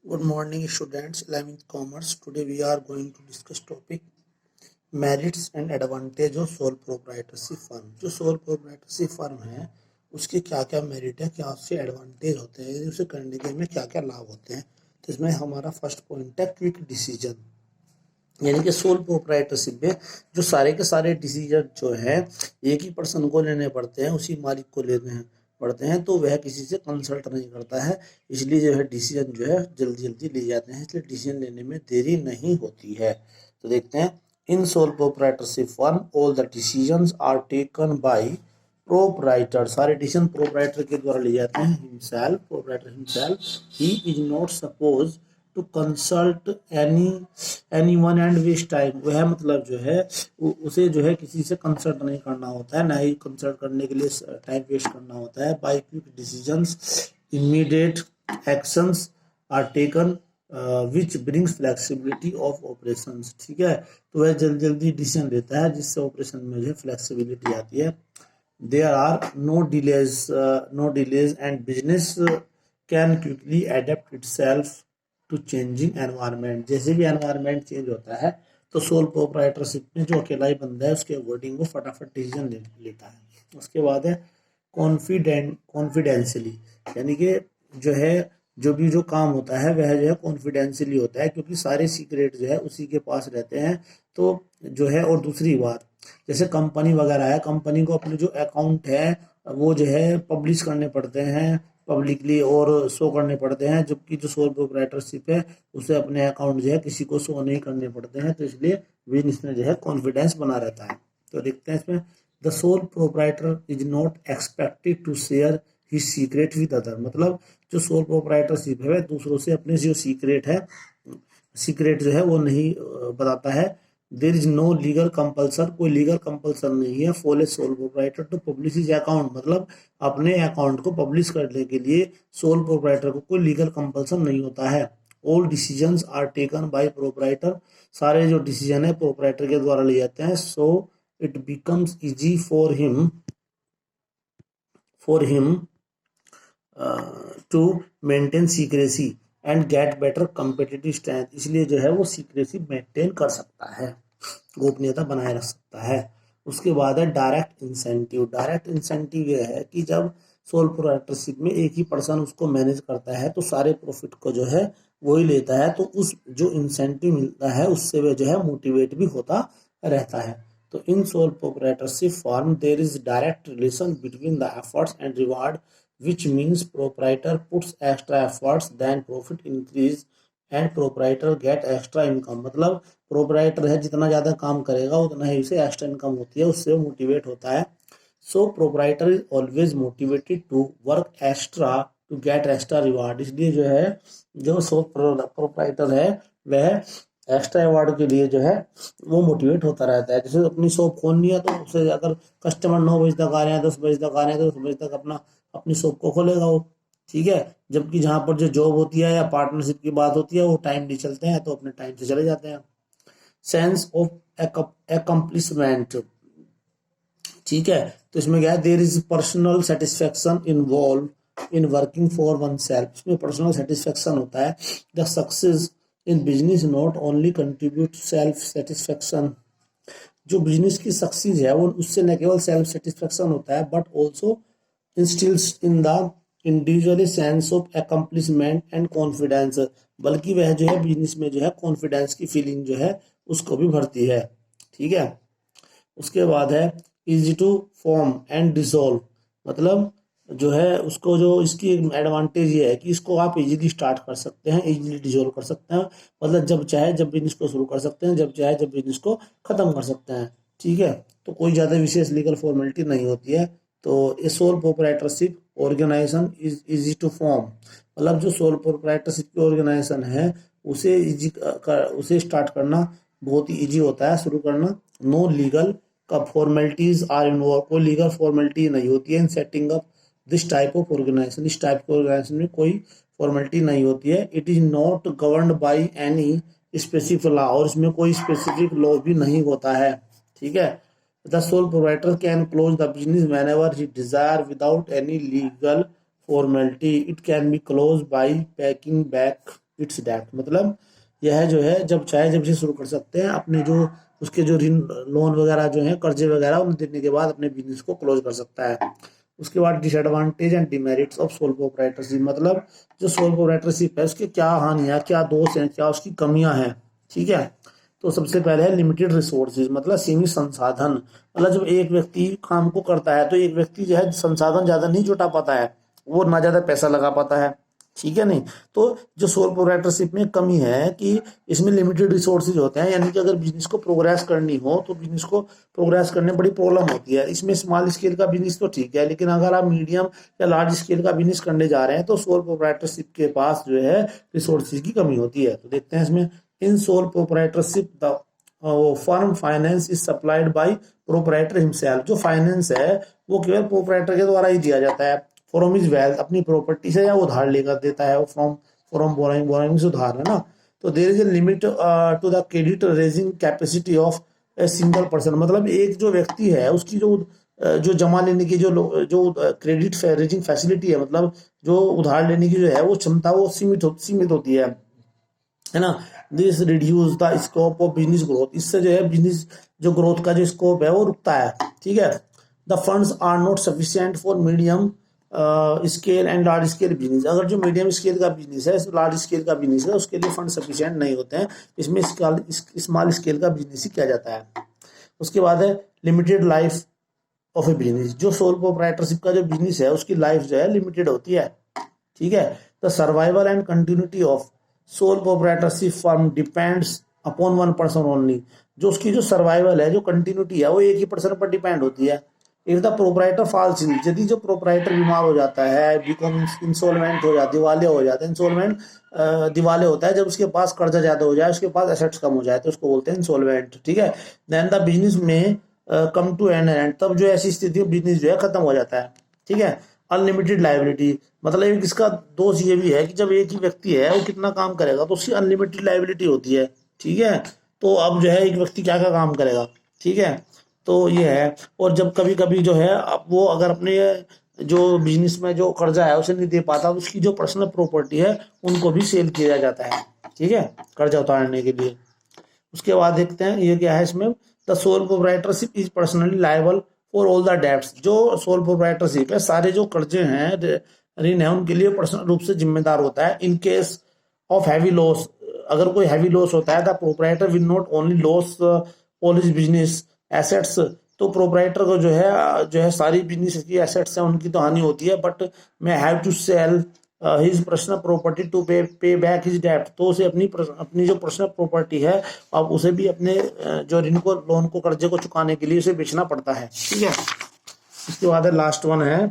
Good morning, students. 11th Commerce. Today we are going to discuss topic merits and advantage of sole proprietorship firm. जो sole proprietorship firm है उसके क्या क्या merit है, क्या उससे एडवांटेज होते हैं, उसे करने के में क्या क्या लाभ होते हैं। तो इसमें हमारा फर्स्ट पॉइंट है क्विक डिसीजन, यानी कि सोल प्रोप्राइटरशिप में जो सारे के सारे डिसीजन जो है एक ही पर्सन को लेने पड़ते हैं, उसी मालिक को लेने पड़ते हैं, तो वह किसी से कंसल्ट नहीं करता है। इसलिए जो है डिसीजन जो है जल्दी जल्दी ले जाते हैं, इसलिए डिसीजन लेने में देरी नहीं होती है। तो देखते हैं, in sole proprietorship firm all the decisions are taken by proprietor. सारे डिसीजन प्रोप्राइटर के द्वारा लिए जाते हैं। Himself, proprietor himself, he is not suppose to consult anyone and waste time. वह मतलब जो है उसे जो है किसी से कंसल्ट नहीं करना होता है, ना ही कंसल्ट करने के लिए टाइम वेस्ट करना होता है। By quick decisions immediate actions are taken which brings flexibility of operations. ठीक है, तो वह जल्दी जल्दी डिसीजन लेता है जिससे ऑपरेशन में जो है फ्लेक्सिबिलिटी आती है। There are no delays and business can quickly adapt itself to changing environment. जैसे भी एनवायरनमेंट चेंज होता है तो सोल प्रोप्राइटरशिप में जो अकेला ही बंदा है उसके अकॉर्डिंग वो फटाफट डिसीजन लेता है। उसके बाद है कॉन्फिडेंशियली, यानी कि जो है जो काम होता है वह जो है कॉन्फिडेंशियली होता है, क्योंकि सारे सीक्रेट जो है उसी के पास रहते हैं। तो जो है, और दूसरी बात, जैसे कंपनी वगैरह है, कंपनी को अपने जो अकाउंट है वो जो है पब्लिश करने पड़ते हैं पब्लिकली और शो करने पड़ते हैं, जबकि जो सोल प्रोप्राइटरशिप है उसे अपने अकाउंट जो है किसी को शो नहीं करने पड़ते हैं। तो इसलिए बिजनेस में जो है कॉन्फिडेंस बना रहता है। तो देखते हैं इसमें, the sole proprietor is not expected to share his secret with other. मतलब जो सोल प्रोप्राइटरशिप है वह दूसरों से अपने जो सीक्रेट जो है वो नहीं बताता है। There is no legal compulsion, कोई लीगल कंपल्सन नहीं है for a sole proprietor to publish his account. मतलब अपने अकाउंट को पब्लिश करने के लिए सोल प्रोप्राइटर को कोई लीगल कंपल्सन नहीं होता है। All decisions are taken by proprietor, सारे जो डिसीजन है प्रोप्राइटर के द्वारा लिए जाते हैं। So it becomes easy for him to maintain secrecy and get better competitive strength. इसलिए जो है वो सीक्रेसी मेंटेन कर सकता है, गोपनीयता बनाए रख सकता है। उसके बाद है डायरेक्ट इंसेंटिव। डायरेक्ट इंसेंटिव ये है कि जब सोल प्रोप्राइटरशिप में एक ही पर्सन उसको मैनेज करता है तो सारे प्रॉफिट को जो है वही लेता है, तो उस जो इंसेंटिव मिलता है उससे वह जो है मोटिवेट भी होता रहता है। तो in sole proprietorship form there is direct relation between the efforts and reward, which means proprietor puts extra efforts, then profit increase and proprietor get extra income। मतलब प्रोपराइटर है जितना ज़्यादा काम करेगा उतना ही उसे एक्स्ट्रा इनकम होती है, उससे वो मोटिवेट होता है। सो proprietor is always motivated to work extra to get extra reward. इसलिए जो है जो सो प्रोपराइटर है वह एक्स्ट्रा अवार्ड के लिए जो है वो मोटिवेट होता रहता है। जैसे अपनी शॉप खोलनी है तो उसे अगर कस्टमर 9 बजे तक आ रहे हैं, 10 बजे तक आ रहे हैं, तो 10 बजे तक अपनी शॉप को खोलेगा वो। ठीक है, जबकि जहाँ पर जो जॉब होती है या पार्टनरशिप की बात होती है वो टाइम नहीं चलते हैं, तो अपने टाइम से चले जाते हैं। सेंस ऑफ एकम्प्लिशमेंट, ठीक है, तो इसमें क्या है, there is personal satisfaction involve in working for one self. इसमें पर्सनल सेटिस्फेक्शन होता है। The success in business not only contribute self satisfaction. जो बिजनेस की सक्सेस है वो उससे न केवल सेल्फ सेटिस्फेक्शन होता है but also instills in the individual sense of accomplishment and confidence। बल्कि वह जो है बिजनेस में जो है कॉन्फिडेंस की फीलिंग जो है उसको भी भरती है। ठीक है, उसके बाद है easy to form and dissolve. मतलब जो है उसको जो इसकी एडवांटेज ये है कि इसको आप इजीली स्टार्ट कर सकते हैं, इजीली डिसॉल्व कर सकते हैं। मतलब जब चाहे जब बिजनेस को शुरू कर सकते हैं, जब चाहे जब बिजनेस को खत्म कर सकते हैं। ठीक है, तो कोई ज़्यादा विशेष लीगल फॉर्मेलिटी नहीं होती है। तो ये sole proprietorship organization is easy to form. मतलब जो सोल प्रोप्राइटरशिप की ऑर्गेनाइजेशन है उसे स्टार्ट करना बहुत ही इजी होता है, शुरू करना। नो लीगल का फॉर्मेलिटीज आर इन्वॉल्व, कोई लीगल फॉर्मेलिटी नहीं होती है in setting up this type of organization. इस टाइप के ऑर्गेनाइजेशन में कोई फॉर्मेलिटी नहीं होती है। It is not governed by any specific law, और इसमें कोई स्पेसिफिक लॉ भी नहीं होता है। ठीक है, the sole proprietor can close the business whenever he desire without any legal formality. It can be closed by paying back it's डेब्ट, मतलब यह जो है जब चाहे जब से शुरू कर सकते हैं, अपने जो उसके जो ऋण लोन वगैरह जो है कर्जे वगैरह उन देने के बाद अपने बिजनेस को क्लोज कर सकता है। उसके बाद disadvantage and demerits of sole proprietorship, मतलब जो सोल प्रोप्राइटरशिप है उसके क्या हानियां, क्या दोष हैं, क्या उसकी कमियां हैं। ठीक है, तो सबसे पहले है लिमिटेड रिसोर्सेज, मतलब सीमित संसाधन। मतलब जब एक व्यक्ति काम को करता है तो एक व्यक्ति जो है संसाधन ज्यादा नहीं जुटा पाता है, वो ना ज्यादा पैसा लगा पाता है। ठीक है नहीं, तो जो सोल प्रोप्राइटरशिप में कमी है कि इसमें लिमिटेड रिसोर्सेज होते हैं, यानी कि अगर बिजनेस को प्रोग्रेस करनी हो तो बिजनेस को प्रोग्रेस करने में बड़ी प्रॉब्लम होती है। इसमें स्मॉल स्केल का बिजनेस तो ठीक है, लेकिन अगर आप मीडियम या लार्ज स्केल का बिजनेस करने जा रहे हैं तो सोल प्रोप्राइटरशिप के पास जो है रिसोर्सेज की कमी होती है। तो देखते हैं इसमें, in sole proprietorship the firm finance is supplied by proprietor himself, जो फाइनेंस है वो केवल प्रोप्राइटर के द्वारा ही दिया जाता है। फ्रॉम इज वेल्थ, अपनी प्रॉपर्टी से या उधार लेकर देता है, फ्रॉम फ्रॉम बोरोइंग, बोरोइंग से उधार है ना। तो there is a limit to the credit raising capacity of a single person, मतलब एक जो व्यक्ति है उसकी जो जमा लेने की जो क्रेडिट रेजिंग फैसिलिटी है, मतलब जो उधार लेने की जो है वो क्षमता वो सीमित होती है ना। This reduce the scope of business growth, इससे जो है बिजनेस जो ग्रोथ का जो स्कोप है वो रुकता है। ठीक है, the funds are not sufficient for medium scale and large scale business, अगर जो मीडियम स्केल का बिजनेस है, लार्ज स्केल का बिजनेस है, उसके लिए फंड सफिशिएंट नहीं होते हैं, इसमें स्मॉल स्केल का बिजनेस ही किया जाता है। उसके बाद है limited life of a business, जो सोल प्रोप्राइटरशिप का जो बिजनेस है उसकी लाइफ जो है लिमिटेड होती है। ठीक है, the survival and continuity of soul proprietorship firm depends upon one person only, जो उसकी जो सर्वाइवल है, जो कंटिन्यूटी है, वो एक ही पर्सन पर डिपेंड होती है। If the proprietor falls in, यदि जो प्रोप्राइटर बीमार हो जाता है, बिकम इंसॉल्वेंट हो जाता है, दिवालिया हो जाता है, इंसॉल्वेंट दिवालिया होता है जब उसके पास कर्जा ज्यादा हो जाए, उसके पास एसेट्स कम हो जाए, तो उसको बोलते हैं इंसॉल्वेंट। ठीक है, देन द बिजनेस में कम टू एन एंड, तब जो ऐसी स्थिति बिजनेस जो है खत्म हो जाता है। ठीक है, अनलिमिटेड लाइबिलिटी, मतलब इसका दोष ये भी है कि जब एक ही व्यक्ति है वो कितना काम करेगा तो उसकी अनलिमिटेड लाइबिलिटी होती है। ठीक है, तो अब जो है एक व्यक्ति क्या क्या काम करेगा। ठीक है, तो ये है। और जब कभी कभी जो है अब वो अगर अपने जो बिजनेस में जो कर्जा है उसे नहीं दे पाता तो उसकी जो पर्सनल प्रॉपर्टी है उनको भी सेल किया जाता है। ठीक है, कर्जा उतारने के लिए। उसके बाद देखते हैं ये क्या है इसमें, the sole proprietorship is personally liable for all the debts, जो सोल प्रोप्राइटरशिप है सारे जो कर्जे हैं ऋण है उनके लिए पर्सनल रूप से जिम्मेदार होता है। In case of heavy loss, अगर कोई हैवी लॉस होता है, the proprietor will not only loss all his business assets, तो प्रोप्राइटर को जो है सारी बिजनेस की एसेट्स हैं उनकी तो हानि होती है, but may have to sell his personal property to pay back his debt, तो उसे अपनी जो पर्सनल प्रॉपर्टी है अब उसे भी अपने जो ऋण को लोन को कर्जे को चुकाने के लिए उसे बेचना पड़ता है। ठीक है, इसके बाद है लास्ट वन है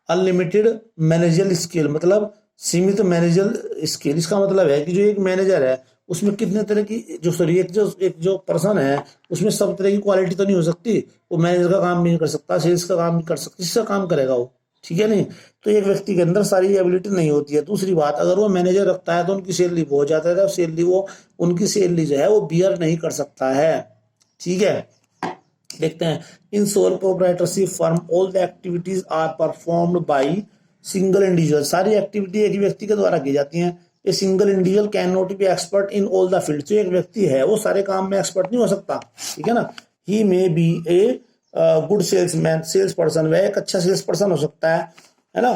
अनलिमिटेड मैनेजल स्केल, मतलब सीमित मैनेजल स्केल। इसका मतलब है कि जो एक मैनेजर है उसमें कितने तरह की एक जो पर्सन है उसमें सब तरह की क्वालिटी तो नहीं हो सकती, वो मैनेजर का काम भी नहीं कर सकता, सेल्स का काम भी कर सकता, किसका काम करेगा वो। ठीक है नहीं, तो एक व्यक्ति के अंदर सारी एबिलिटी नहीं होती है। दूसरी बात, अगर वो मैनेजर रखता है तो उनकी सैलरी बहुत ज्यादा है, उनकी सैलरी जो है वो बियर नहीं कर सकता है। ठीक है, देखते हैं, in sole proprietorship firm all the activities are performed by single individual, सारी एक्टिविटी एक ही व्यक्ति के द्वारा की जाती हैं। A single individual can not be expert in all the field, जो एक व्यक्ति है वो सारे काम में एक्सपर्ट नहीं हो सकता। ठीक है ना, he may be a good salesman, sales person, वह एक अच्छा सेल्स पर्सन हो सकता है ना,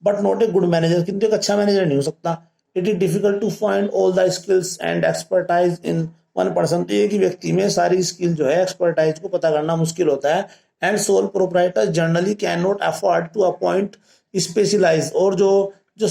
but not a good manager, किंतु एक अच्छा मैनेजर नहीं हो सकता। It is difficult to find all the skills and expertise in one person, तो एक ही व्यक्ति में सारी स्किल जो है एक्सपर्टाइज को पता करना मुश्किल होता है। And sole proprietor generally can not afford to appoint specialize, और जो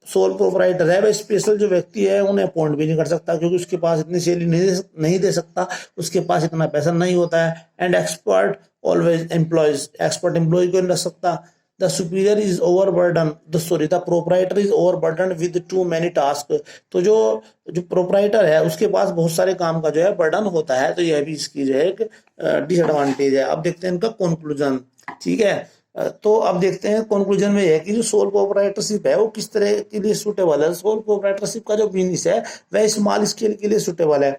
सोल प्रोप्राइटर है वह स्पेशल जो व्यक्ति है उन्हें अपॉइंट भी नहीं कर सकता, क्योंकि उसके पास इतनी सैलरी नहीं दे सकता, उसके पास इतना पैसा नहीं होता है। And expert always employs, expert employ को नहीं रख सकता। The superior is overburden, the proprietor is overburden with too many task, तो जो प्रोप्राइटर है उसके पास बहुत सारे काम का जो है बर्डन होता है, तो यह भी इसकी जो है एक डिसएडवांटेज है। अब देखते हैं इनका कंक्लूजन। ठीक है, तो अब देखते हैं कंक्लूजन में यह है कि जो सोल प्रोप्राइटरशिप है वो किस तरह के लिए सुटेबल है। सोल प्रोप्राइटरशिप का जो बिजनेस है वह स्मॉल स्केल के लिए सुटेबल है।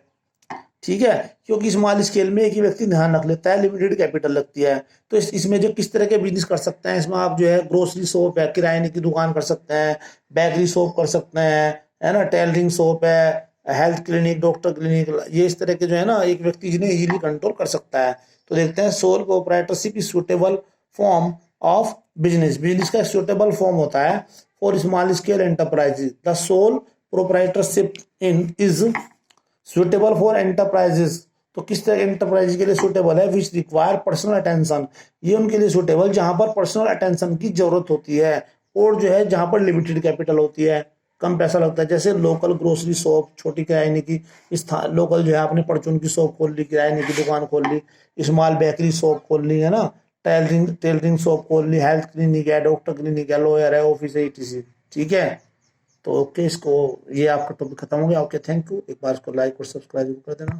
ठीक है, क्योंकि स्मॉल स्केल में एक ही व्यक्ति ध्यान रख लेता है, लिमिटेड कैपिटल लगती है, तो इसमें जो किस तरह के बिजनेस कर सकते हैं, इसमें आप जो है ग्रोसरी शॉप है, किराने की दुकान कर सकते हैं, बेकरी शॉप कर सकते हैं, है ना, टेलरिंग शॉप है, हेल्थ क्लिनिक, डॉक्टर क्लिनिक, ये इस तरह के जो है ना एक व्यक्ति जिन्हें इजीली कंट्रोल कर सकता है। तो देखते हैं soul proprietorship is suitable form of business. Business का सुटेबल फॉर्म होता है for small scale enterprises. The sole proprietorship in is suitable for enterprises. तो किस तरह एंटरप्राइज के लिए सुटेबल है? विच रिक्वायर पर्सनल अटेंशन, ये उनके लिए सुटेबल जहां पर पर्सनल अटेंशन की जरूरत होती है, और जो है जहां पर लिमिटेड कैपिटल होती है, कम पैसा लगता है। जैसे लोकल ग्रोसरी शॉप, छोटी किराने की स्थान, लोकल जो है आपने परचून की शॉप खोल ली, किराने की दुकान खोल ली, स्मॉल बेकरी शॉप खोल ली, है ना, टेलरिंग शॉप खोल ली, हेल्थ क्लिनिक है, डॉक्टर क्लिनिक है, लॉयर है, ऑफिस है, etc। ठीक है, तो ओके, इसको ये आपका टॉपिक खत्म हो गया। Okay, thank you. एक बार इसको लाइक और सब्सक्राइब कर देना।